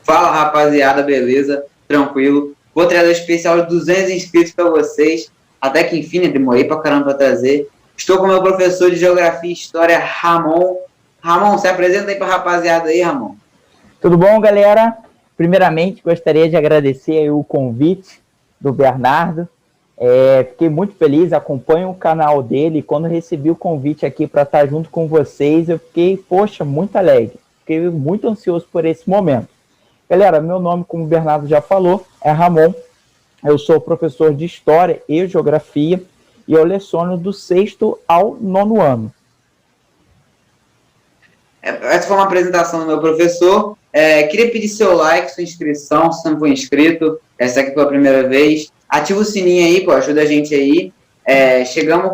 Fala, rapaziada, beleza? Tranquilo. Vou trazer um especial de 200 inscritos para vocês. Até que enfim, né? Demorei pra caramba para trazer. Estou com o meu professor de Geografia e História, Ramon. Ramon, se apresenta aí pra rapaziada aí, Ramon. Tudo bom, galera? Primeiramente, gostaria de agradecer o convite do Bernardo. Fiquei muito feliz, acompanho o canal dele. Quando recebi o convite aqui para estar junto com vocês, eu fiquei, poxa, muito alegre. Fiquei muito ansioso por esse momento. Galera, meu nome, como o Bernardo já falou, é Ramon. Eu sou professor de História e Geografia e eu leciono do 6º ao 9º ano. Essa foi uma apresentação do meu professor. Queria pedir seu like, sua inscrição, se não for inscrito. Essa aqui foi a primeira vez. Ativa o sininho aí, pô, ajuda a gente aí. Chegamos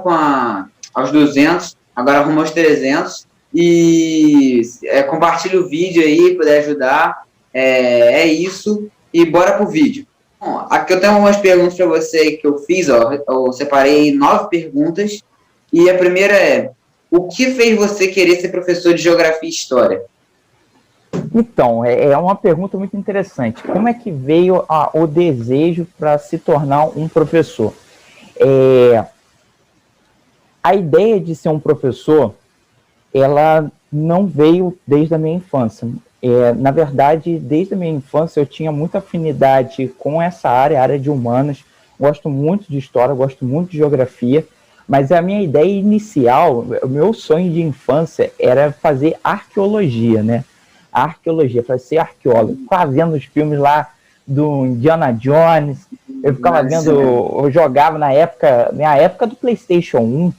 aos 200, agora rumo aos 300. E compartilha o vídeo aí, puder ajudar. É isso. E bora pro vídeo. Bom, aqui eu tenho algumas perguntas para você que eu fiz. Eu separei 9 perguntas. E a primeira é: o que fez você querer ser professor de Geografia e História? Então, é uma pergunta muito interessante. Como é que veio o desejo para se tornar um professor? A ideia de ser um professor, ela não veio desde a minha infância. Na verdade, desde a minha infância eu tinha muita afinidade com essa área de humanas. Gosto muito de história, gosto muito de geografia. Mas a minha ideia inicial, o meu sonho de infância era fazer arqueologia, né? A arqueologia, para ser arqueólogo. Ficava vendo os filmes lá do Indiana Jones, eu ficava vendo, eu jogava na época do PlayStation 1,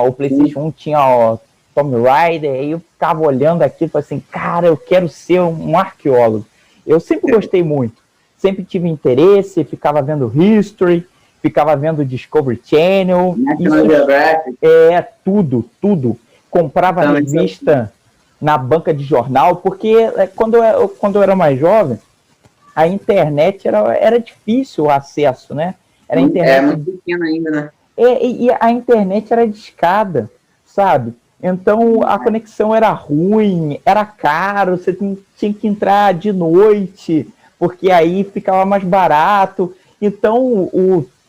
o PlayStation 1 tinha o Tomb Raider, aí eu ficava olhando aquilo e falei assim, cara, eu quero ser um arqueólogo. Eu sempre gostei muito, sempre tive interesse, ficava vendo History, ficava vendo Discovery Channel, tudo. Comprava revista na banca de jornal, porque quando eu era mais jovem, a internet era difícil o acesso, né? Era muito pequena ainda, né? E a internet era discada, sabe? Então a conexão era ruim, era caro, você tinha que entrar de noite, porque aí ficava mais barato. Então,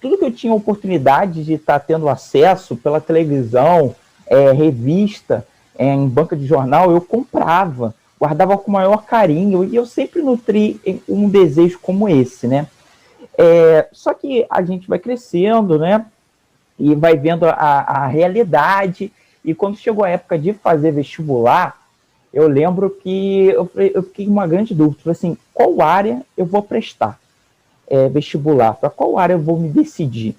tudo que eu tinha oportunidade de estar tendo acesso pela televisão, revista, em banca de jornal, eu comprava, guardava com o maior carinho, e eu sempre nutri um desejo como esse, né? Só que a gente vai crescendo, né? E vai vendo a realidade, e quando chegou a época de fazer vestibular, eu lembro que eu fiquei com uma grande dúvida, falei assim, qual área eu vou prestar vestibular? Para qual área eu vou me decidir?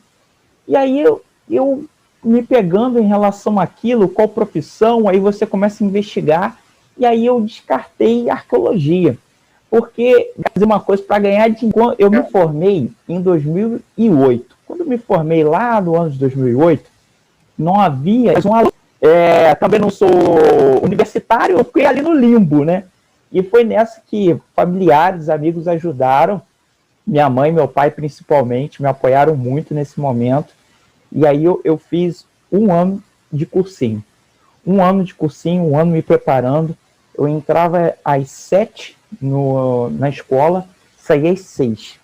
E aí eu me pegando em relação àquilo, qual profissão, aí você começa a investigar, e aí eu descartei arqueologia, porque fazer uma coisa para ganhar dinheiro. Eu me formei em 2008. Quando eu me formei lá no ano de 2008, não havia também não sou universitário, eu fiquei ali no limbo, né? E foi nessa que familiares, amigos ajudaram, minha mãe e meu pai principalmente, me apoiaram muito nesse momento. E aí eu fiz um ano de cursinho. Um ano me preparando. Eu entrava às 7 na escola, saía às 6.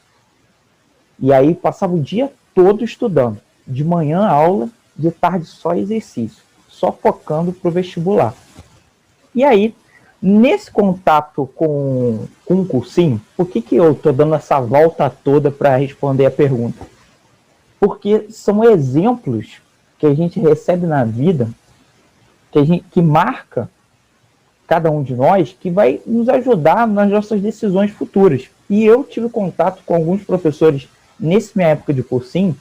E aí passava o dia todo estudando. De manhã aula, de tarde só exercício. Só focando para o vestibular. E aí, nesse contato com o cursinho, por que eu estou dando essa volta toda para responder a pergunta? Porque são exemplos que a gente recebe na vida, que marca cada um de nós, que vai nos ajudar nas nossas decisões futuras. E eu tive contato com alguns professores nessa minha época de cursinho,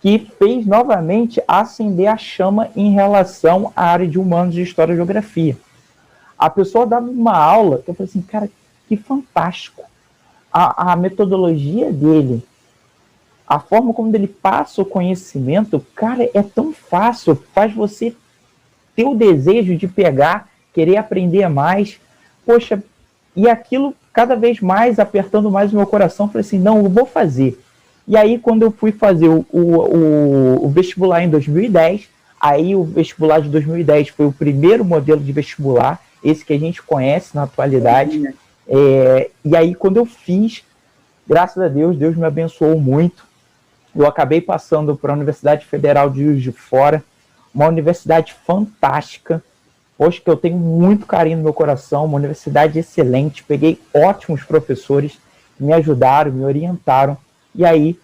que fez novamente acender a chama em relação à área de humanos, de história e geografia. A pessoa dava uma aula, eu falei assim, cara, que fantástico. A metodologia dele, a forma como ele passa o conhecimento, cara, é tão fácil, faz você ter o desejo de pegar, querer aprender mais. Poxa, e aquilo cada vez mais, apertando mais o meu coração, falei assim, não, eu vou fazer. E aí, quando eu fui fazer o vestibular em 2010, aí o vestibular de 2010 foi o primeiro modelo de vestibular, esse que a gente conhece na atualidade. E aí, quando eu fiz, graças a Deus, Deus me abençoou muito. Eu acabei passando para a Universidade Federal de Juiz de Fora, uma universidade fantástica, hoje que eu tenho muito carinho no meu coração, uma universidade excelente, peguei ótimos professores, me ajudaram, me orientaram, e aí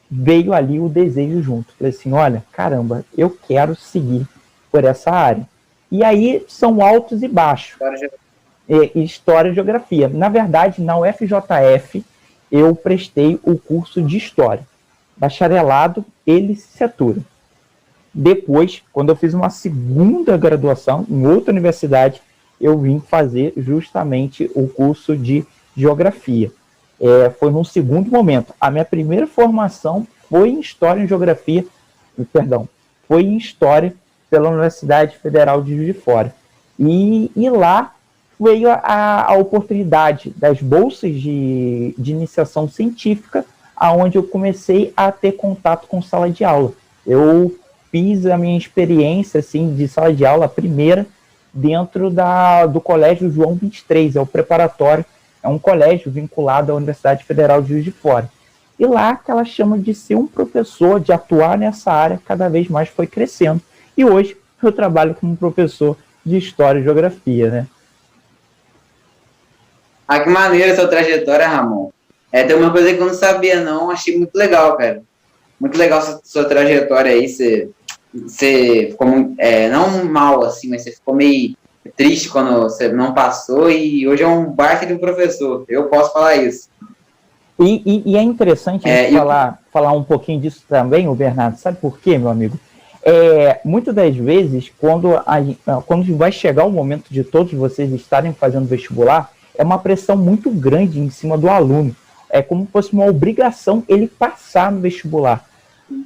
veio ali o desejo junto. Falei assim, olha, caramba, eu quero seguir por essa área. E aí são altos e baixos. História e Geografia. Na verdade, na UFJF, eu prestei o curso de História, bacharelado e licenciatura. Depois, quando eu fiz uma segunda graduação em outra universidade, eu vim fazer justamente o curso de Geografia. Foi num segundo momento. A minha primeira formação foi em História e Geografia, foi em História pela Universidade Federal de Juiz de Fora. E lá veio a oportunidade das bolsas de iniciação científica, aonde eu comecei a ter contato com sala de aula. Eu fiz a minha experiência assim, de sala de aula, a primeira, dentro do Colégio João 23, é o preparatório, é um colégio vinculado à Universidade Federal de Juiz de Fora. E lá que ela chama de ser um professor, de atuar nessa área, cada vez mais foi crescendo. E hoje eu trabalho como professor de História e Geografia, né? Ah, que maneira essa trajetória, Ramon. Tem uma coisa que eu não sabia, não. Achei muito legal, cara. Muito legal sua trajetória aí. Você ficou não mal, assim, mas você ficou meio triste quando você não passou e hoje é um baita de um professor. Eu posso falar isso. E é interessante a gente falar um pouquinho disso também, o Bernardo. Sabe por quê, meu amigo? Muitas das vezes, quando vai chegar o momento de todos vocês estarem fazendo vestibular, é uma pressão muito grande em cima do aluno. É como se fosse uma obrigação ele passar no vestibular.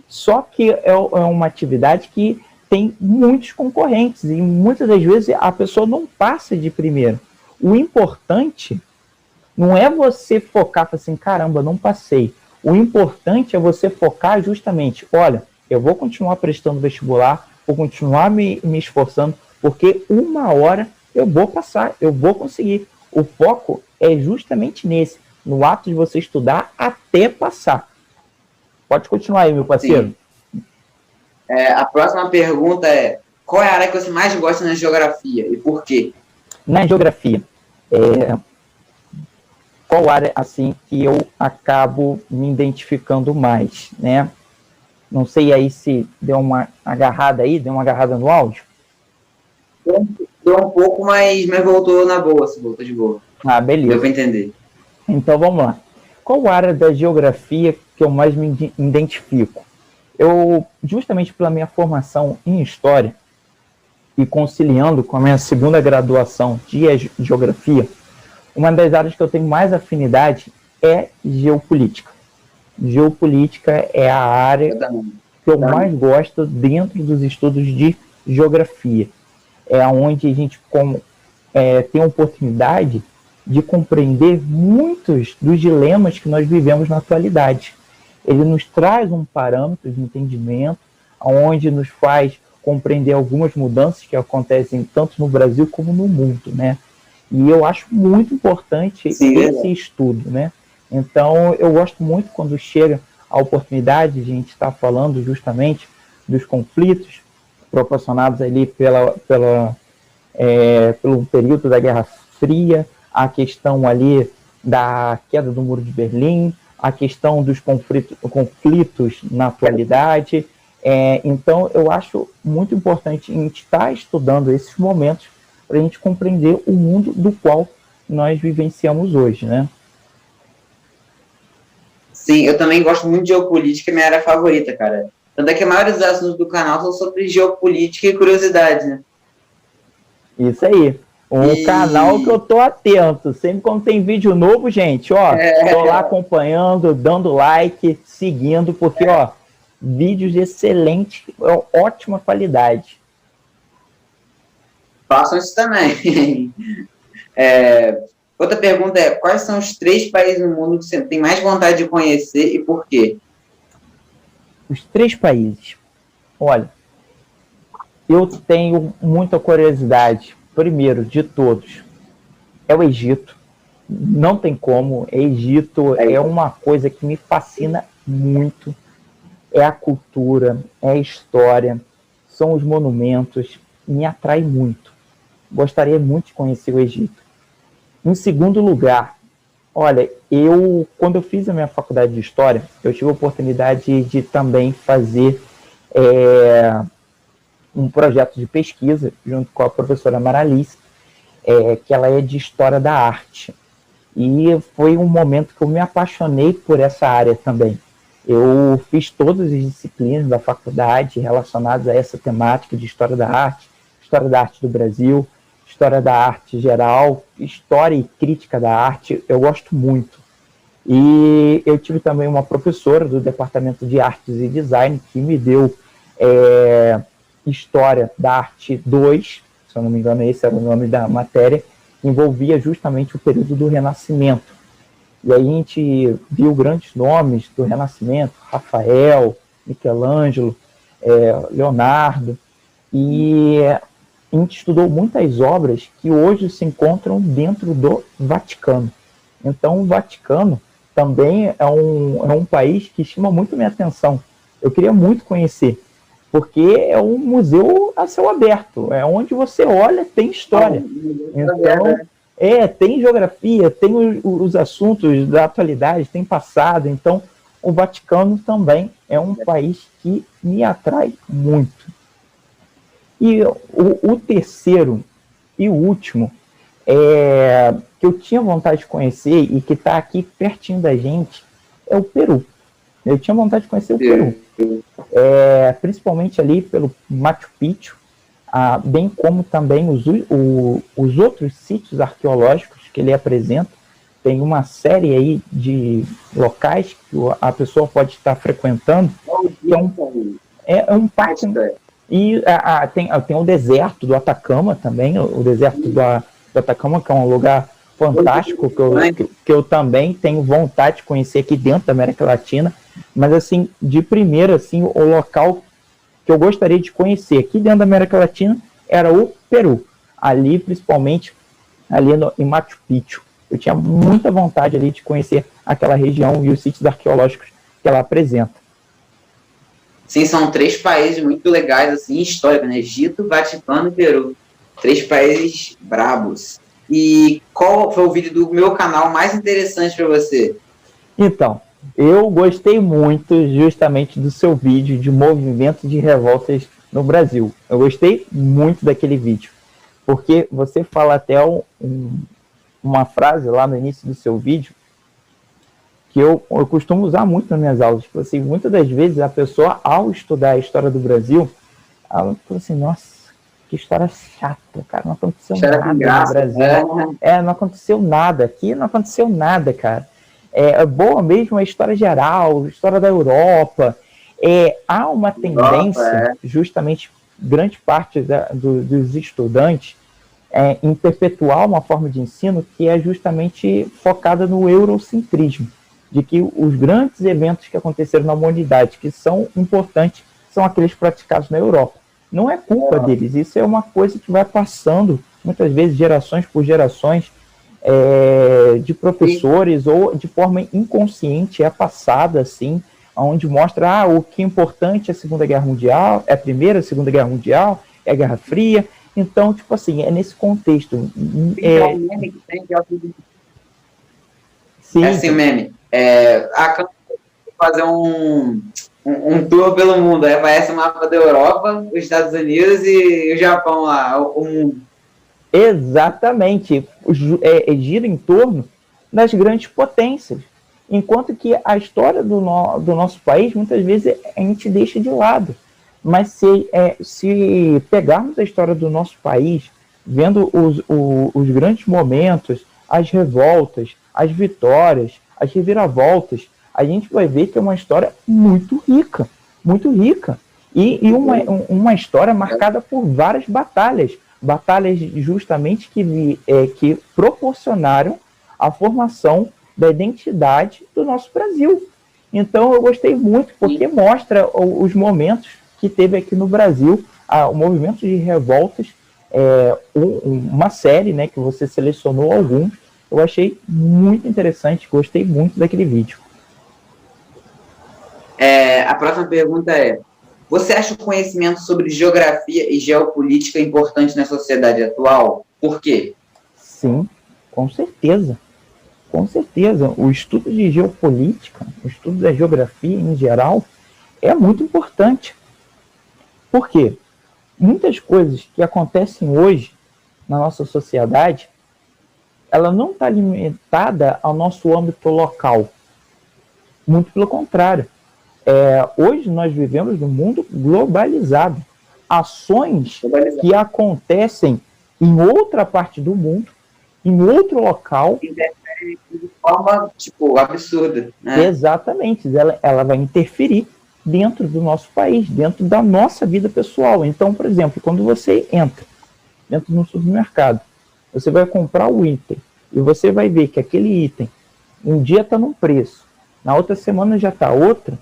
Só que é uma atividade que tem muitos concorrentes e muitas das vezes a pessoa não passa de primeiro. O importante não é você focar assim, caramba, não passei. O importante é você focar justamente, olha, eu vou continuar prestando vestibular, vou continuar me esforçando, porque uma hora eu vou passar, eu vou conseguir. O foco é justamente nesse, no ato de você estudar até passar. Pode continuar aí, meu parceiro. A próxima pergunta é, qual é a área que você mais gosta na geografia e por quê? Na geografia, qual área assim que eu acabo me identificando mais, né? Não sei aí se deu uma agarrada aí, deu uma agarrada no áudio. Deu um pouco, mas voltou na boa, se voltou de boa. Ah, beleza. Deu para entender. Então vamos lá. Qual área da geografia que eu mais me identifico? Eu, justamente pela minha formação em História e conciliando com a minha segunda graduação de Geografia, uma das áreas que eu tenho mais afinidade é Geopolítica. Geopolítica é a área que eu mais gosto dentro dos estudos de Geografia. É onde a gente tem a oportunidade de compreender muitos dos dilemas que nós vivemos na atualidade. Ele nos traz um parâmetro de entendimento, onde nos faz compreender algumas mudanças que acontecem tanto no Brasil como no mundo, né? E eu acho muito importante esse estudo, né? Então, eu gosto muito quando chega a oportunidade de a gente estar falando justamente dos conflitos proporcionados ali pelo período da Guerra Fria, a questão ali da queda do Muro de Berlim, a questão dos conflitos na atualidade. Então, eu acho muito importante a gente estar estudando esses momentos para a gente compreender o mundo do qual nós vivenciamos hoje, né? Sim, eu também gosto muito de geopolítica, é minha área favorita, cara. Tanto é que a maioria dos assuntos do canal são sobre geopolítica e curiosidade, né? Isso aí. Canal que eu tô atento. Sempre quando tem vídeo novo, gente, tô lá acompanhando, dando like, seguindo, porque, vídeos de excelente, ótima qualidade. Façam isso também. Outra pergunta é, quais são os 3 países no mundo que você tem mais vontade de conhecer e por quê? Os 3 países. Olha, eu tenho muita curiosidade. Primeiro de todos é o Egito. não tem como. Egito é uma coisa que me fascina muito. É a cultura, é a história, são os monumentos, me atrai muito. Gostaria muito de conhecer o Egito. Em segundo lugar, olha, quando eu fiz a minha faculdade de História, eu tive a oportunidade de também fazer um projeto de pesquisa junto com a professora Maralice, que ela é de História da Arte. E foi um momento que eu me apaixonei por essa área também. Eu fiz todas as disciplinas da faculdade relacionadas a essa temática de História da Arte do Brasil, História da Arte geral, História e Crítica da Arte, eu gosto muito. E eu tive também uma professora do Departamento de Artes e Design que me deu História da Arte 2, se eu não me engano esse era o nome da matéria, que envolvia justamente o período do Renascimento. E aí a gente viu grandes nomes do Renascimento, Rafael, Michelangelo, Leonardo, e a gente estudou muitas obras que hoje se encontram dentro do Vaticano. Então o Vaticano também é um país que chama muito minha atenção. Eu queria muito conhecer, porque é um museu a céu aberto, é onde você olha, tem história. Então, tem geografia, tem os assuntos da atualidade, tem passado. Então, o Vaticano também é um país que me atrai muito. E o terceiro e o último, que eu tinha vontade de conhecer e que está aqui pertinho da gente, é o Peru. Eu tinha vontade de conhecer o Peru. Principalmente ali pelo Machu Picchu, bem como também os outros sítios arqueológicos que ele apresenta. Tem uma série aí de locais que a pessoa pode estar frequentando. É um parque. E tem o deserto do Atacama também, o deserto do Atacama, que é um lugar fantástico, que eu também tenho vontade de conhecer aqui dentro da América Latina. Mas, assim, de primeira, assim, o local que eu gostaria de conhecer aqui dentro da América Latina era o Peru. Ali, principalmente, em Machu Picchu. Eu tinha muita vontade ali de conhecer aquela região e os sítios arqueológicos que ela apresenta. Sim, são 3 países muito legais, assim, históricos, né? Egito, Vaticano e Peru. 3 países brabos. E qual foi o vídeo do meu canal mais interessante para você? Então, eu gostei muito justamente do seu vídeo de movimento de revoltas no Brasil. Eu gostei muito daquele vídeo, porque você fala até uma frase lá no início do seu vídeo que eu costumo usar muito nas minhas aulas. Tipo assim, muitas das vezes a pessoa, ao estudar a história do Brasil, ela fala assim, nossa, que história chata, cara, não aconteceu nada no Brasil. Não aconteceu nada, aqui não aconteceu nada, cara. É boa mesmo a história geral, a história da Europa. Há uma tendência, justamente, grande parte dos estudantes, em perpetuar uma forma de ensino que é justamente focada no eurocentrismo, de que os grandes eventos que aconteceram na humanidade, que são importantes, são aqueles praticados na Europa. Não é culpa deles, isso é uma coisa que vai passando, muitas vezes, gerações por gerações, de professores, ou de forma inconsciente, passada, assim, onde mostra o que é importante é a Segunda Guerra Mundial, é a Primeira, a Segunda Guerra Mundial, é a Guerra Fria. Então, tipo assim, é nesse contexto. Sim. É assim o meme. Fazer um tour pelo mundo. Aí aparece o mapa da Europa, os Estados Unidos e o Japão lá, o mundo. Exatamente. Gira em torno das grandes potências. Enquanto que a história do nosso país, muitas vezes, a gente deixa de lado. Mas se pegarmos a história do nosso país, vendo os grandes momentos, as revoltas, as vitórias, as reviravoltas, a gente vai ver que é uma história muito rica, muito rica. E uma história marcada por várias batalhas justamente que proporcionaram a formação da identidade do nosso Brasil. Então eu gostei muito, porque mostra os momentos que teve aqui no Brasil, o movimento de revoltas, uma série, né, que você selecionou alguns, Eu achei muito interessante, gostei muito daquele vídeo. A próxima pergunta é: você acha o conhecimento sobre geografia e geopolítica importante na sociedade atual? Por quê? Sim, com certeza. Com certeza. O estudo de geopolítica, o estudo da geografia em geral, é muito importante. Por quê? Muitas coisas que acontecem hoje na nossa sociedade, ela não está limitada ao nosso âmbito local. Muito pelo contrário. Hoje nós vivemos num mundo globalizado. Ações que acontecem em outra parte do mundo, em outro local, de forma, tipo, absurda, né? Exatamente. Ela vai interferir dentro do nosso país, dentro da nossa vida pessoal. Então, por exemplo, quando você entra dentro de um supermercado, você vai comprar o item e você vai ver que aquele item um dia está num preço, na outra semana já está outra.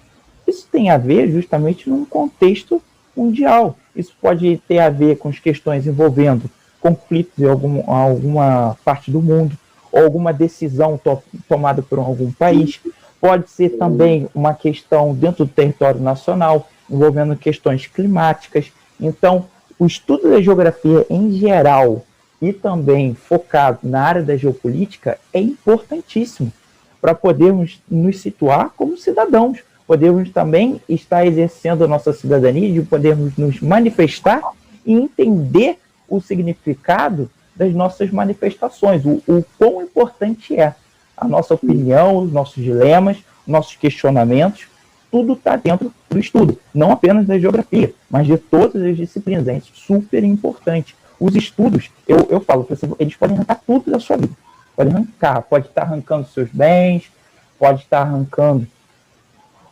Isso tem a ver justamente num contexto mundial. Isso pode ter a ver com as questões envolvendo conflitos em alguma parte do mundo, ou alguma decisão tomada por algum país. Pode ser também uma questão dentro do território nacional, envolvendo questões climáticas. Então, o estudo da geografia em geral e também focado na área da geopolítica é importantíssimo para podermos nos situar como cidadãos, podermos também estar exercendo a nossa cidadania, de podermos nos manifestar e entender o significado das nossas manifestações, o quão importante é a nossa opinião, os nossos dilemas, nossos questionamentos, tudo está dentro do estudo, não apenas da geografia, mas de todas as disciplinas. É super importante. Os estudos, eu falo, eles podem arrancar tudo da sua vida. Pode estar arrancando seus bens, pode estar arrancando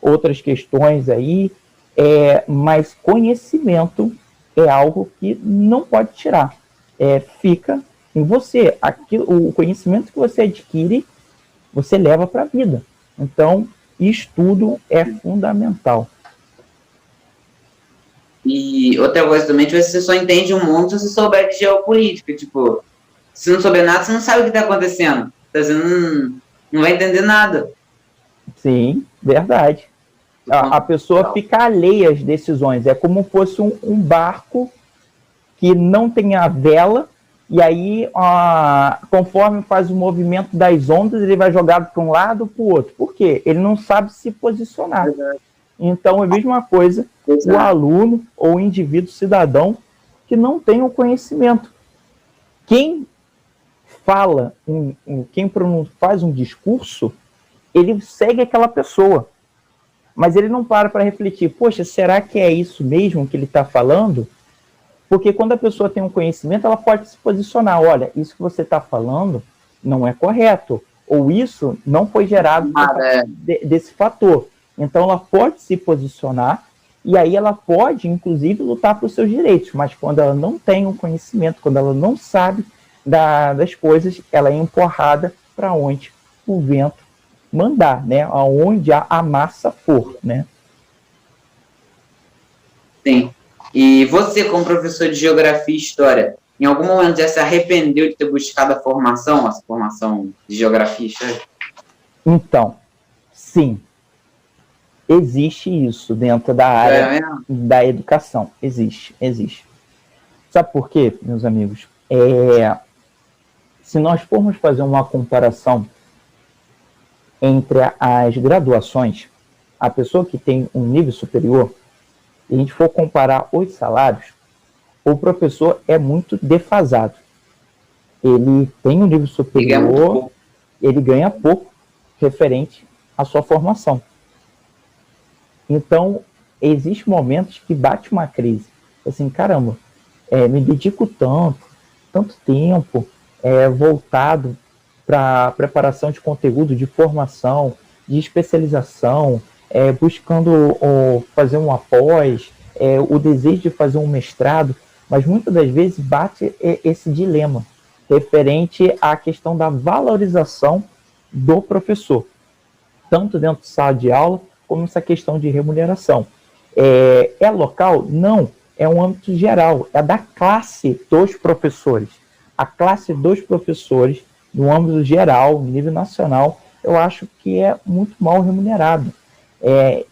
outras questões aí, mas conhecimento é algo que não pode tirar. Fica em você. O conhecimento que você adquire, você leva para a vida. Então, estudo é fundamental. E outra coisa também, você só entende o mundo se você souber de geopolítica. Tipo, se não souber nada, você não sabe o que está acontecendo. Você não vai entender nada. Sim, verdade. A pessoa fica alheia às decisões. É como se fosse um barco que não tem a vela, e aí, conforme faz o movimento das ondas, ele vai jogado para um lado ou para o outro. Por quê? Ele não sabe se posicionar. Exato. Então, é a mesma coisa o aluno ou o indivíduo cidadão que não tem o conhecimento. Quem fala, quem faz um discurso, ele segue aquela pessoa. Mas ele não para refletir, poxa, será que é isso mesmo que ele está falando? Porque quando a pessoa tem um conhecimento, ela pode se posicionar, olha, isso que você está falando não é correto, ou isso não foi gerado desse fator. Então ela pode se posicionar, e aí ela pode, inclusive, lutar por seus direitos, mas quando ela não tem um conhecimento, quando ela não sabe das coisas, ela é empurrada para onde o vento mandar, né? Aonde a massa for, né? Sim. E você, como professor de Geografia e História, em algum momento já se arrependeu de ter buscado essa formação de Geografia e História? Então, sim. Existe isso dentro da área da educação. Existe. Sabe por quê, meus amigos? Se nós formos fazer uma comparação entre as graduações, a pessoa que tem um nível superior, e a gente for comparar os salários, o professor é muito defasado. Ele tem um nível superior, ele ganha pouco referente à sua formação. Então, existem momentos que bate uma crise. Assim, caramba, me dedico tanto tempo voltado para preparação de conteúdo, de formação, de especialização, buscando fazer um após, o desejo de fazer um mestrado, mas muitas das vezes bate esse dilema referente à questão da valorização do professor, tanto dentro de sala de aula, como essa questão de remuneração. É local? Não, é um âmbito geral, é da classe dos professores. A classe dos professores no âmbito geral, no nível nacional, eu acho que é muito mal remunerado.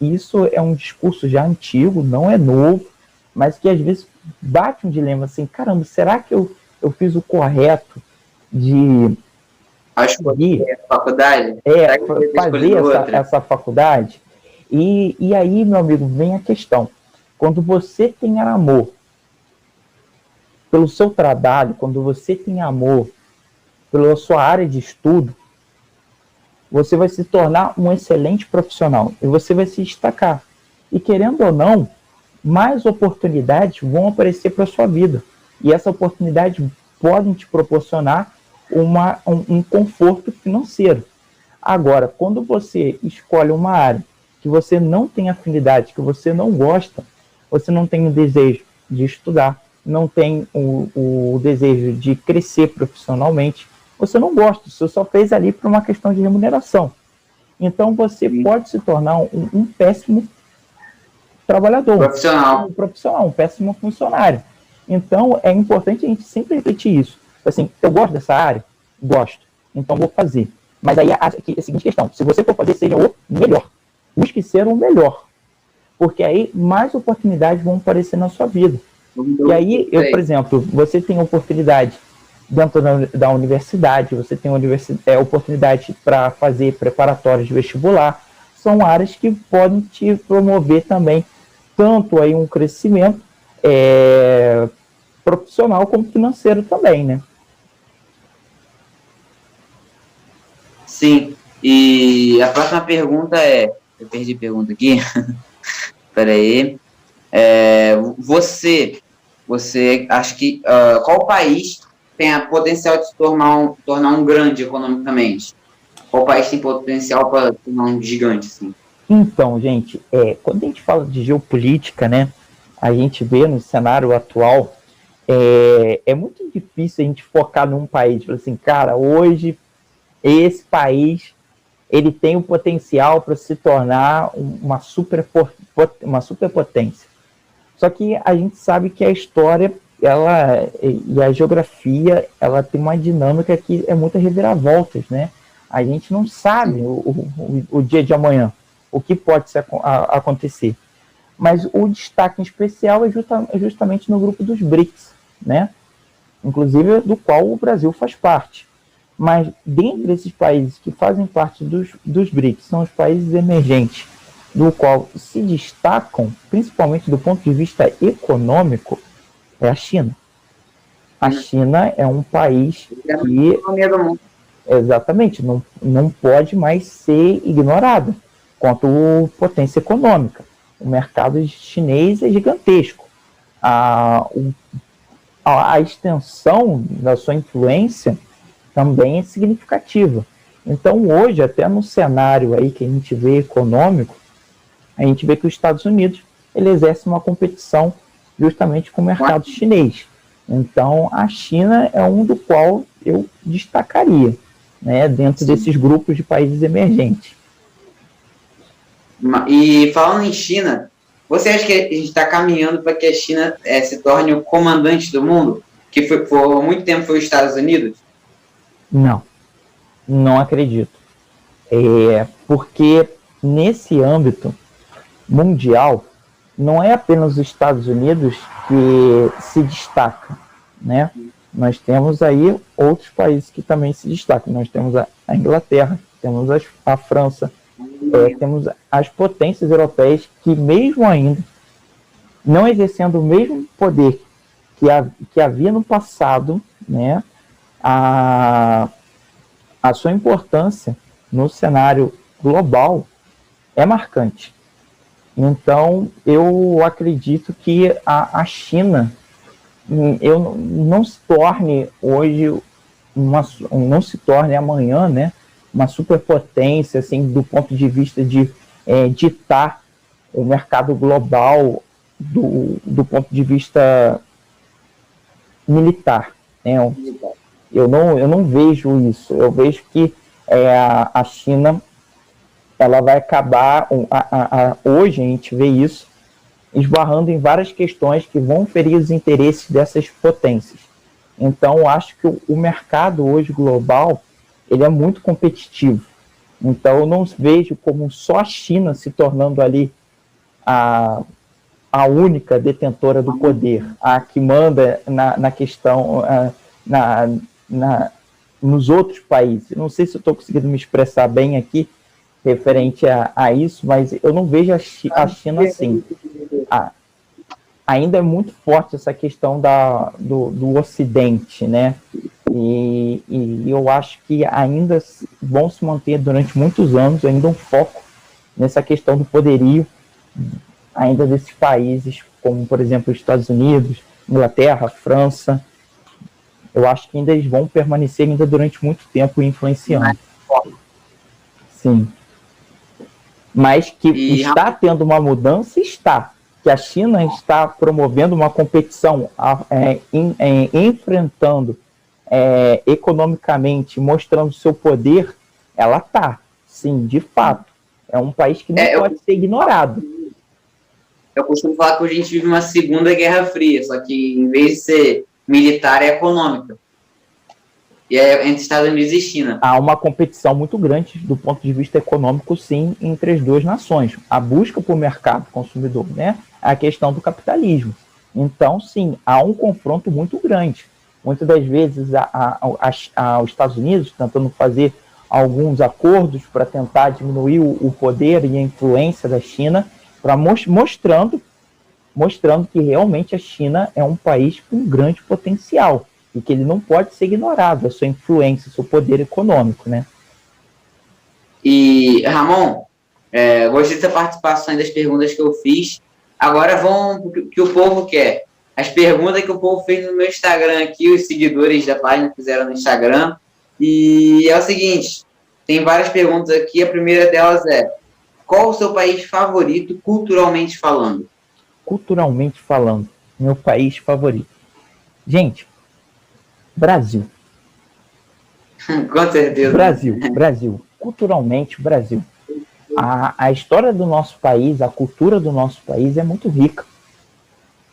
Isso é um discurso já antigo, não é novo, mas que às vezes bate um dilema assim, caramba, será que eu fiz o correto de escolher a faculdade? fazer essa faculdade? E aí, meu amigo, vem a questão. Quando você tem amor pelo seu trabalho, quando você tem amor pela sua área de estudo, você vai se tornar um excelente profissional e você vai se destacar. E querendo ou não, mais oportunidades vão aparecer para a sua vida. E essa oportunidade podem te proporcionar um conforto financeiro. Agora, quando você escolhe uma área que você não tem afinidade, que você não gosta, você não tem o desejo de estudar, não tem o desejo de crescer profissionalmente, você não gosta, você só fez ali por uma questão de remuneração. Então você pode se tornar um péssimo trabalhador, um péssimo funcionário. Então é importante a gente sempre repetir isso. Assim, eu gosto dessa área? Gosto. Então vou fazer. Mas aí a seguinte questão, se você for fazer, seja o melhor. Busque ser o melhor. Porque aí mais oportunidades vão aparecer na sua vida. E aí, por exemplo, você tem oportunidade dentro da universidade, você tem oportunidade para fazer preparatórios de vestibular, são áreas que podem te promover também tanto aí um crescimento profissional como financeiro também, né? Sim, e a próxima pergunta eu perdi a pergunta aqui, peraí, você acha que, qual país tem a potencial de se tornar um grande economicamente? Qual país tem potencial para tornar um gigante, assim? Então, gente, quando a gente fala de geopolítica, né, a gente vê no cenário atual, é muito difícil a gente focar num país, assim, cara, hoje esse país ele tem o potencial para se tornar uma superpotência. Só que a gente sabe que a história e a geografia, ela tem uma dinâmica que é muito reviravoltas, né? A gente não sabe o dia de amanhã, o que pode acontecer. Mas o destaque em especial é justamente no grupo dos BRICS, né? Inclusive do qual o Brasil faz parte. Mas dentre esses países que fazem parte dos BRICS, são os países emergentes, do qual se destacam, principalmente do ponto de vista econômico, é a China. A China é um país que, exatamente, não pode mais ser ignorado quanto potência econômica. O mercado chinês é gigantesco. A extensão da sua influência também é significativa. Então, hoje, até no cenário aí que a gente vê econômico, a gente vê que os Estados Unidos ele exerce uma competição justamente com o mercado chinês. Então, a China é um do qual eu destacaria, né, dentro desses grupos de países emergentes. E falando em China, você acha que a gente está caminhando para que a China se torne o comandante do mundo? Que por muito tempo foi os Estados Unidos? Não acredito. Porque nesse âmbito mundial, não é apenas os Estados Unidos que se destacam, né? Nós temos aí outros países que também se destacam. Nós temos a Inglaterra, temos a França, temos as potências europeias que, mesmo ainda não exercendo o mesmo poder que havia no passado, né, a sua importância no cenário global é marcante. Então, eu acredito que a China não se torne hoje, não se torne amanhã, né, uma superpotência, assim, do ponto de vista de ditar o mercado global do ponto de vista militar, né? Eu não vejo isso. Eu vejo que a China ela vai acabar, hoje a gente vê isso, esbarrando em várias questões que vão ferir os interesses dessas potências. Então, acho que o mercado hoje global, ele é muito competitivo. Então, eu não vejo como só a China se tornando ali a única detentora do poder, a que manda na questão, nos outros países. Não sei se eu estou conseguindo me expressar bem aqui, referente a isso, mas eu não vejo a China assim. Ainda é muito forte essa questão do Ocidente, né? E eu acho que ainda vão se manter durante muitos anos ainda um foco nessa questão do poderio ainda desses países, como, por exemplo, os Estados Unidos, Inglaterra, França. Eu acho que ainda eles vão permanecer ainda durante muito tempo influenciando. Sim. Mas que está tendo uma mudança, está. Que a China está promovendo uma competição, enfrentando economicamente, mostrando seu poder, ela está. Sim, de fato. É um país que não pode ser ignorado. Eu costumo falar que a gente vive uma segunda guerra fria, só que em vez de ser militar, é econômica. E é entre Estados Unidos e China. Há uma competição muito grande do ponto de vista econômico, sim, entre as duas nações. A busca por mercado consumidor, né? A questão do capitalismo. Então, sim, há um confronto muito grande. Muitas das vezes, os Estados Unidos tentando fazer alguns acordos para tentar diminuir o poder e a influência da China, mostrando que realmente a China é um país com grande potencial e que ele não pode ser ignorado, a sua influência, o seu poder econômico, né? E, Ramon, gostei dessa participação e das perguntas que eu fiz. Agora vão para o que o povo quer. As perguntas que o povo fez no meu Instagram aqui, os seguidores da página fizeram no Instagram. E é o seguinte, tem várias perguntas aqui. A primeira delas é: qual o seu país favorito, culturalmente falando? Culturalmente falando, meu país favorito. Gente, Brasil. Com certeza. Brasil. Culturalmente, Brasil. A história do nosso país, a cultura do nosso país é muito rica.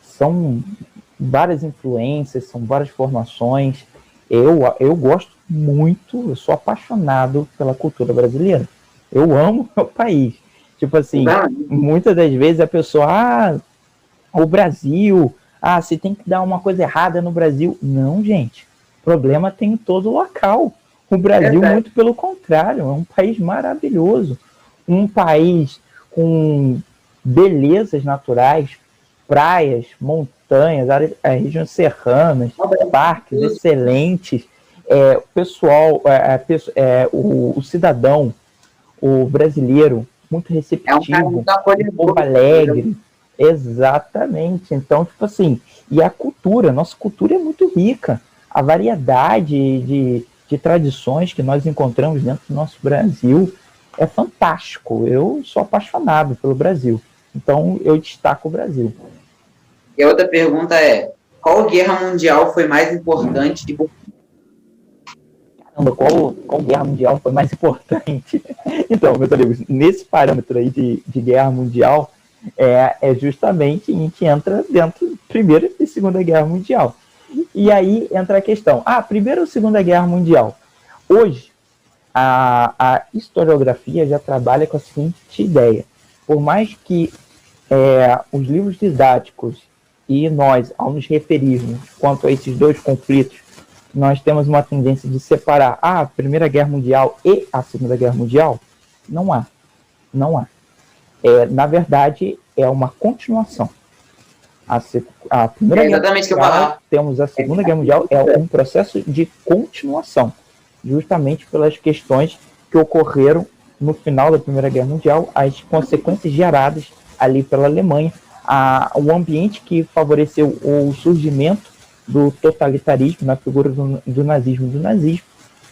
São várias influências, são várias formações. Eu gosto muito, eu sou apaixonado pela cultura brasileira. Eu amo meu país. Tipo assim, muitas das vezes a pessoa, o Brasil, se tem que dar uma coisa errada no Brasil. Não, gente. Problema tem em todo local. O Brasil, muito pelo contrário, é um país maravilhoso. Um país com belezas naturais, praias, montanhas, regiões serranas, parques excelentes. O pessoal, o cidadão, o brasileiro, muito receptivo, um povo alegre. Exatamente. Então, tipo assim, e a cultura, nossa cultura é muito rica. A variedade de tradições que nós encontramos dentro do nosso Brasil é fantástico. Eu sou apaixonado pelo Brasil. Então, eu destaco o Brasil. E a outra pergunta é: qual guerra mundial foi mais importante? Caramba, qual guerra mundial foi mais importante? Então, meus amigos, nesse parâmetro aí de guerra mundial, é justamente a gente entra dentro da Primeira e Segunda Guerra Mundial. E aí entra a questão, Primeira ou Segunda Guerra Mundial? Hoje, a historiografia já trabalha com a seguinte ideia: por mais que os livros didáticos e nós, ao nos referirmos quanto a esses dois conflitos, nós temos uma tendência de separar a Primeira Guerra Mundial e a Segunda Guerra Mundial, não há. Na verdade, é uma continuação. A Primeira Guerra Mundial, temos a Segunda Guerra Mundial, é um processo de continuação, justamente pelas questões que ocorreram no final da Primeira Guerra Mundial, as consequências geradas ali pela Alemanha, o ambiente que favoreceu o surgimento do totalitarismo na figura do nazismo,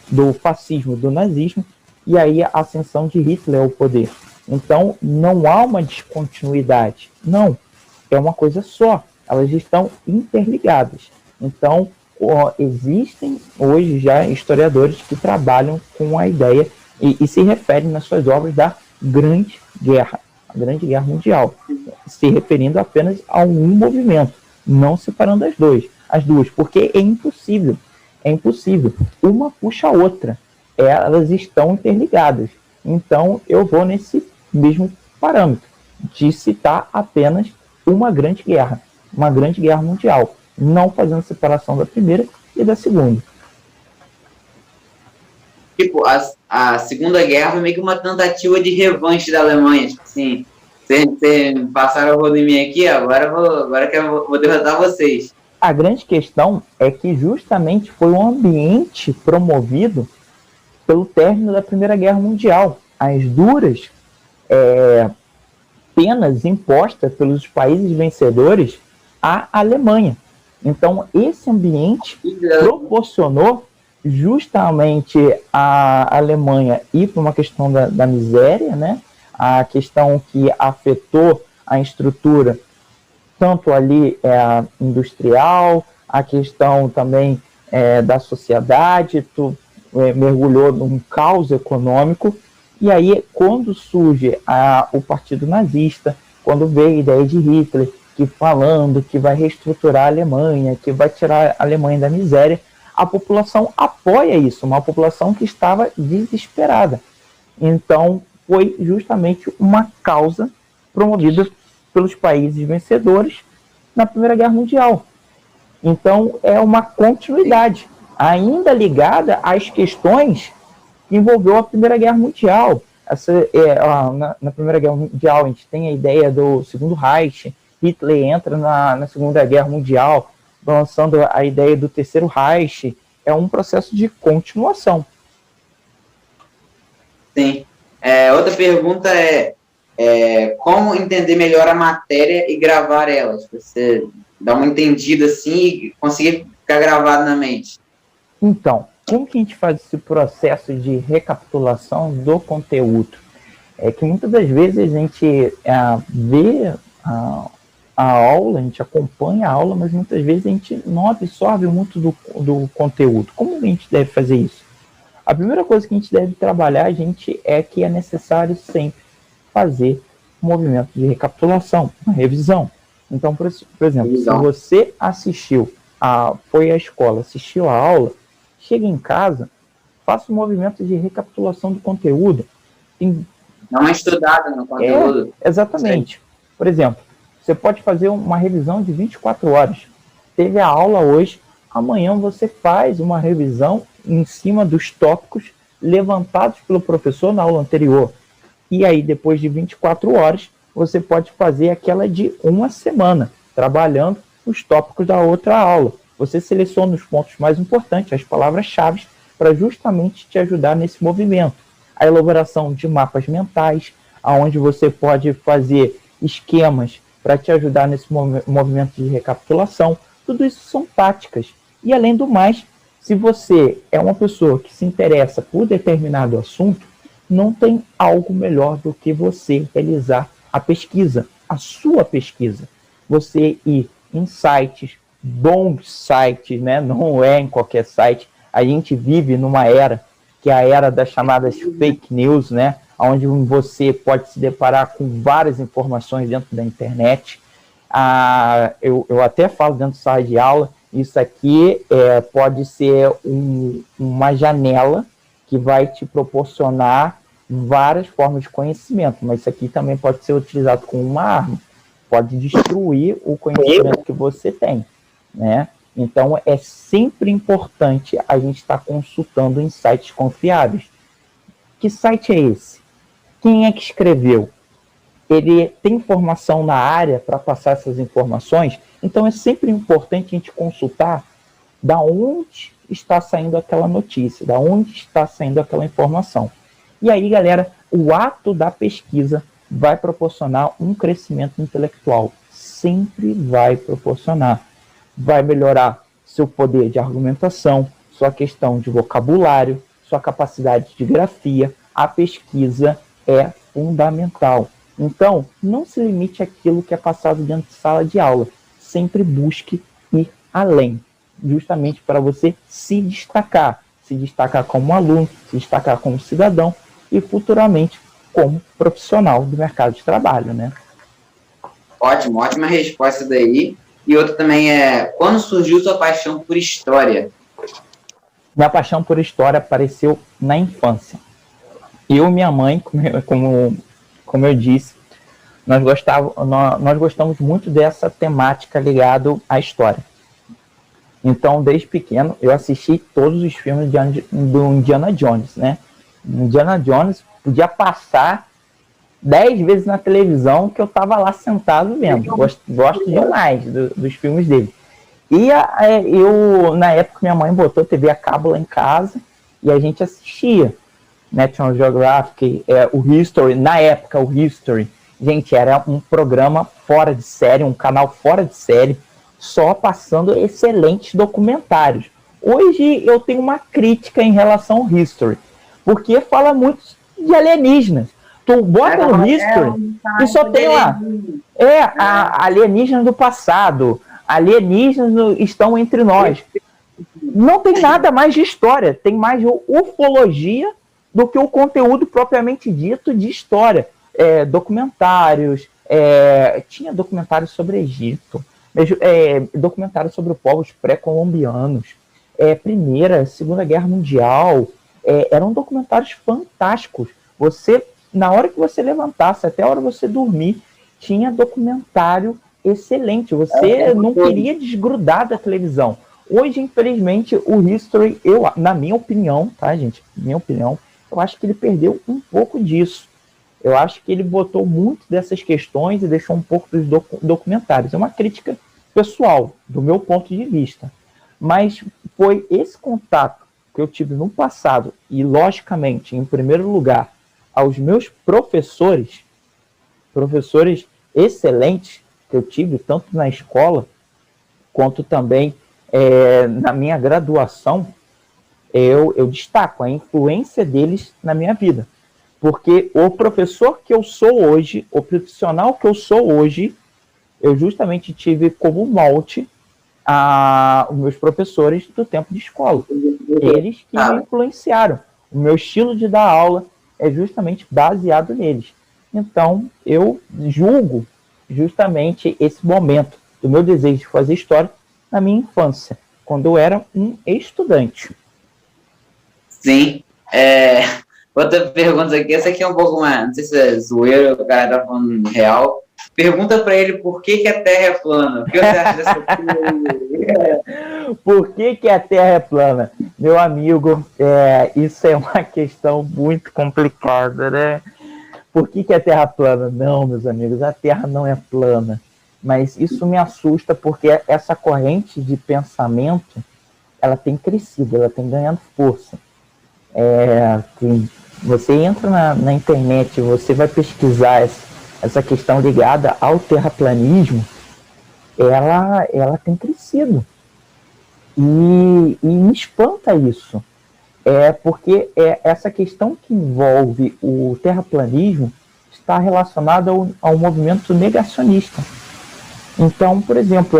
do fascismo, do nazismo, e aí a ascensão de Hitler ao poder. Então, não há uma descontinuidade. Não, é uma coisa só. Elas estão interligadas. Então, existem hoje já historiadores que trabalham com a ideia e se referem nas suas obras da Grande Guerra, a Grande Guerra Mundial, se referindo apenas a um movimento, não separando as duas, porque é impossível. Uma puxa a outra. elas estão interligadas. Então, eu vou nesse mesmo parâmetro, de citar apenas uma grande guerra mundial, não fazendo separação da primeira e da segunda. Tipo, a Segunda Guerra foi meio que uma tentativa de revanche da Alemanha. Tipo assim, vocês passaram o rodo em mim aqui, agora que eu vou derrotar vocês. A grande questão é que justamente foi um ambiente promovido pelo término da Primeira Guerra Mundial. As duras penas impostas pelos países vencedores à Alemanha. Então, esse ambiente proporcionou justamente a Alemanha ir para uma questão da miséria, né? A questão que afetou a estrutura, tanto ali industrial, a questão também da sociedade, mergulhou num caos econômico. E aí, quando surge o Partido Nazista, quando veio a ideia de Hitler, que falando que vai reestruturar a Alemanha, que vai tirar a Alemanha da miséria, a população apoia isso, uma população que estava desesperada. Então, foi justamente uma causa promovida pelos países vencedores na Primeira Guerra Mundial. Então, é uma continuidade, ainda ligada às questões que envolveu a Primeira Guerra Mundial. Na Primeira Guerra Mundial, a gente tem a ideia do Segundo Reich. Hitler entra na Segunda Guerra Mundial, lançando a ideia do Terceiro Reich. É um processo de continuação. Sim. Outra pergunta como entender melhor a matéria e gravar elas? Você dá uma entendida assim e conseguir ficar gravado na mente. Então, como que a gente faz esse processo de recapitulação do conteúdo? É que muitas das vezes a gente vê a aula, a gente acompanha a aula, mas muitas vezes a gente não absorve muito do conteúdo. Como a gente deve fazer isso? A primeira coisa que a gente deve trabalhar, gente, é que é necessário sempre fazer um movimento de recapitulação, uma revisão. Então, por exemplo, se você foi à escola, assistiu a aula, chega em casa, faça um movimento de recapitulação do conteúdo. Dá uma estudada no conteúdo. Exatamente. Sim. Por exemplo, você pode fazer uma revisão de 24 horas. Teve a aula hoje, amanhã você faz uma revisão em cima dos tópicos levantados pelo professor na aula anterior. E aí, depois de 24 horas, você pode fazer aquela de uma semana, trabalhando os tópicos da outra aula. Você seleciona os pontos mais importantes, as palavras-chave, para justamente te ajudar nesse movimento. A elaboração de mapas mentais, onde você pode fazer esquemas para te ajudar nesse movimento de recapitulação. Tudo isso são táticas. E, além do mais, se você é uma pessoa que se interessa por determinado assunto, não tem algo melhor do que você realizar a pesquisa, a sua pesquisa. Você ir em sites, bons sites, né? Não é em qualquer site. A gente vive numa era, que é a era das chamadas fake news, né? Onde você pode se deparar com várias informações dentro da internet. Eu até falo dentro do sala de aula, isso aqui pode ser uma janela que vai te proporcionar várias formas de conhecimento, mas isso aqui também pode ser utilizado como uma arma, pode destruir o conhecimento que você tem, né? Então, é sempre importante a gente estar consultando em sites confiáveis. Que site é esse? Quem é que escreveu? Ele tem informação na área para passar essas informações? Então, é sempre importante a gente consultar da onde está saindo aquela notícia, da onde está saindo aquela informação. E aí, galera, o ato da pesquisa vai proporcionar um crescimento intelectual. Sempre vai proporcionar. Vai melhorar seu poder de argumentação, sua questão de vocabulário, sua capacidade de grafia. A pesquisa é fundamental. Então, não se limite àquilo que é passado dentro de sala de aula. Sempre busque ir além, justamente para você se destacar como aluno, se destacar como cidadão e futuramente como profissional do mercado de trabalho, né? Ótimo, ótima resposta daí. E outra também quando surgiu sua paixão por história? minha paixão por história apareceu na infância. Eu e minha mãe, como eu disse, nós gostamos muito dessa temática ligada à história. Então, desde pequeno, eu assisti todos os filmes do Indiana Jones, né? Indiana Jones podia passar 10 vezes na televisão que eu estava lá sentado vendo. Gosto demais dos filmes dele. E eu, na época, minha mãe botou TV a cabo lá em casa e a gente assistia National Geographic, o History. Na época, o History, gente, era um programa fora de série, um canal fora de série, só passando excelentes documentários. Hoje eu tenho uma crítica em relação ao History, porque fala muito de alienígenas. Tu bota no History e só tem lá alienígenas do passado, alienígenas estão entre nós. Não tem nada mais de história, tem mais ufologia do que o conteúdo propriamente dito de história. Documentários, tinha documentários sobre Egito, documentários sobre os povos pré-colombianos, Primeira, Segunda Guerra Mundial, eram documentários fantásticos. Você, na hora que você levantasse, até a hora que você dormir, tinha documentário excelente. Você não queria desgrudar da televisão. Hoje, infelizmente, o History, na minha opinião, tá, gente? Minha opinião, eu acho que ele perdeu um pouco disso. Eu acho que ele botou muito dessas questões e deixou um pouco dos documentários. É uma crítica pessoal, do meu ponto de vista. Mas foi esse contato que eu tive no passado, e logicamente, em primeiro lugar, aos meus professores excelentes que eu tive, tanto na escola, quanto também na minha graduação, eu destaco a influência deles na minha vida. Porque o professor que eu sou hoje, o profissional que eu sou hoje, eu justamente tive como molde os meus professores do tempo de escola. Eles que me influenciaram. O meu estilo de dar aula é justamente baseado neles. Então, eu julgo justamente esse momento do meu desejo de fazer história na minha infância, quando eu era um estudante. Sim. Outra pergunta aqui, essa aqui é um pouco mais, não sei se é zoeira, o cara tá falando real. Pergunta para ele por que a Terra é plana. O que você acha dessa teoria? Por que a Terra é plana? Meu amigo, isso é uma questão muito complicada, né? Por que a Terra é plana? Não, meus amigos, a Terra não é plana. Mas isso me assusta porque essa corrente de pensamento, ela tem crescido, ela tem ganhando força. Você entra na internet, você vai pesquisar essa questão ligada ao terraplanismo, ela tem crescido. E me espanta isso. Porque essa questão que envolve o terraplanismo está relacionada ao movimento negacionista. Então, por exemplo,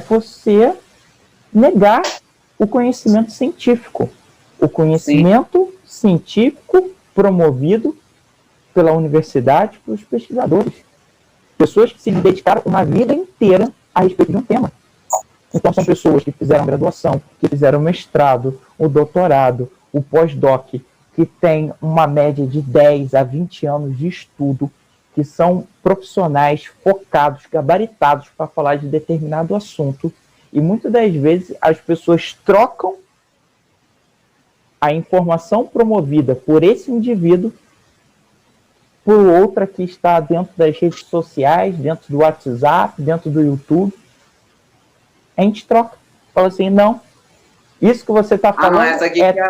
você negar o conhecimento científico. O conhecimento científico promovido pela universidade, pelos pesquisadores. Pessoas que se dedicaram uma vida inteira a respeito de um tema. Então, são pessoas que fizeram graduação, que fizeram mestrado, o doutorado, o pós-doc, que têm uma média de 10 a 20 anos de estudo, que são profissionais focados, gabaritados para falar de determinado assunto. E muitas das vezes as pessoas trocam a informação promovida por esse indivíduo por outra que está dentro das redes sociais, dentro do WhatsApp, dentro do YouTube. A gente troca. Fala assim, não, isso que você está falando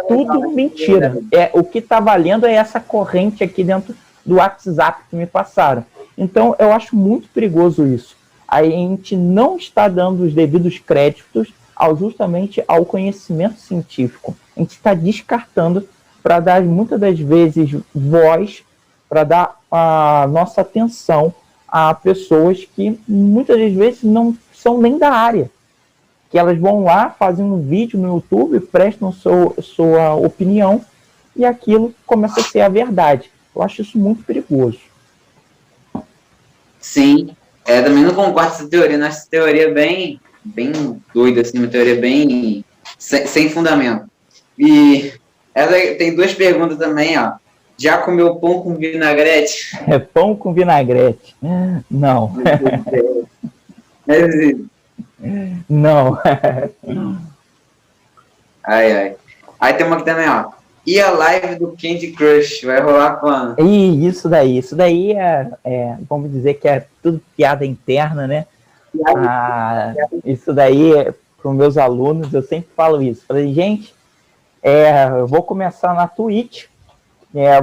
tudo mentira. O que está valendo é essa corrente aqui dentro do WhatsApp que me passaram. Então, eu acho muito perigoso isso. A gente não está dando os devidos créditos justamente ao conhecimento científico. A gente está descartando para dar, muitas das vezes, voz, para dar a nossa atenção a pessoas que, muitas das vezes, não são nem da área. Que elas vão lá, fazem um vídeo no YouTube, prestam sua opinião, e aquilo começa a ser a verdade. Eu acho isso muito perigoso. Sim, também não concordo com essa teoria. Essa teoria é bem doida, assim, uma teoria bem sem fundamento. E tem duas perguntas também, ó. Já comeu pão com vinagrete? É pão com vinagrete. Não. Não. Ai. Aí tem uma aqui também, ó. E a live do Candy Crush? Vai rolar quando? Isso daí vamos dizer que é tudo piada interna, né? Isso daí, para os meus alunos, eu sempre falo isso. Falei, gente, eu vou começar na Twitch.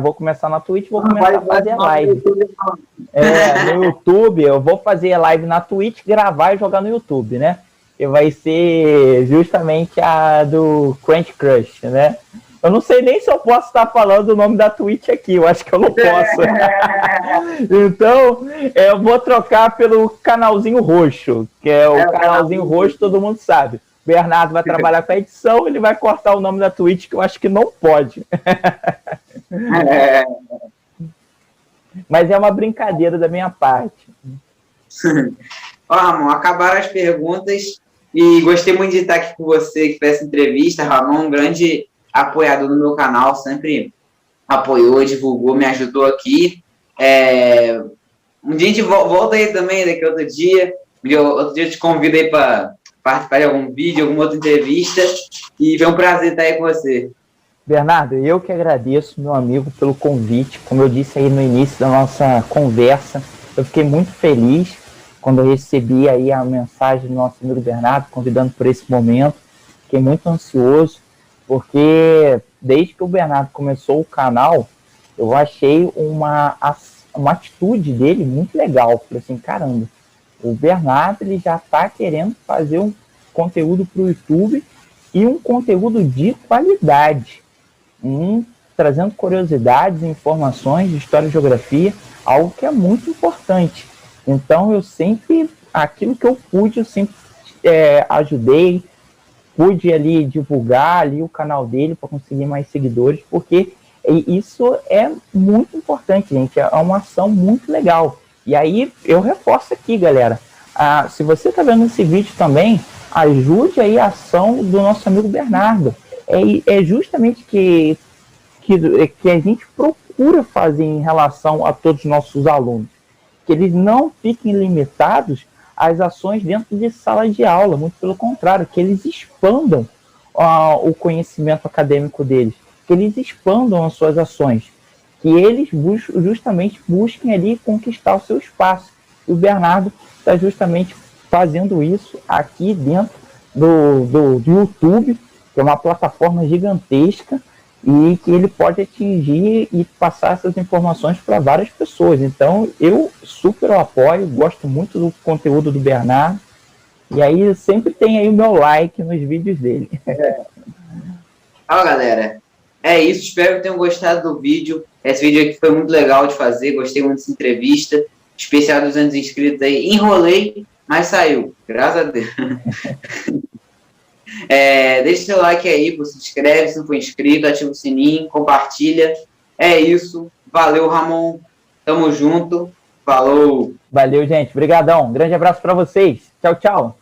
Vou começar a fazer live. No YouTube, eu vou fazer live na Twitch, gravar e jogar no YouTube, né? E vai ser justamente a do Candy Crush, né? Eu não sei nem se eu posso estar falando o nome da Twitch aqui, eu acho que eu não posso. Então, eu vou trocar pelo canalzinho roxo, que é o canalzinho roxo, todo mundo sabe. Bernardo vai trabalhar com a edição, ele vai cortar o nome da Twitch, que eu acho que não pode. Mas é uma brincadeira da minha parte. Ó, Ramon, acabaram as perguntas e gostei muito de estar aqui com você, que fez essa entrevista. Ramon, um grande apoiador do meu canal, sempre apoiou, divulgou, me ajudou aqui. Um dia a gente volta aí também, daqui outro dia. Outro dia eu te convido aí para participar de algum vídeo, alguma outra entrevista. E foi um prazer estar aí com você. Bernardo, eu que agradeço, meu amigo, pelo convite. Como eu disse aí no início da nossa conversa, eu fiquei muito feliz quando eu recebi aí a mensagem do nosso amigo Bernardo, convidando por esse momento. Fiquei muito ansioso, porque desde que o Bernardo começou o canal, eu achei uma atitude dele muito legal. Falei assim, caramba, o Bernardo ele já está querendo fazer um conteúdo para o YouTube e um conteúdo de qualidade, trazendo curiosidades, informações de história e geografia, algo que é muito importante. Então, aquilo que eu pude, eu sempre ajudei, pude ali divulgar ali o canal dele para conseguir mais seguidores, porque isso é muito importante, gente, é uma ação muito legal. E aí, eu reforço aqui, galera, se você está vendo esse vídeo também, ajude aí a ação do nosso amigo Bernardo. É justamente que a gente procura fazer em relação a todos os nossos alunos, que eles não fiquem limitados às ações dentro de sala de aula, muito pelo contrário, que eles expandam o conhecimento acadêmico deles, que eles expandam as suas ações, que eles justamente busquem ali conquistar o seu espaço. E o Bernardo está justamente fazendo isso aqui dentro do YouTube, que é uma plataforma gigantesca, e que ele pode atingir e passar essas informações para várias pessoas. Então, eu super o apoio, gosto muito do conteúdo do Bernardo, e aí sempre tem aí o meu like nos vídeos dele. Ó, galera, é isso, espero que tenham gostado do vídeo. Esse vídeo aqui foi muito legal de fazer, gostei muito dessa entrevista, especial 200 inscritos aí, enrolei, mas saiu, graças a Deus. Deixa seu like aí, se inscreve se não for inscrito, ativa o sininho, compartilha. É isso. Valeu, Ramon. Tamo junto. Falou. Valeu, gente. Obrigadão. Grande abraço para vocês. Tchau, tchau.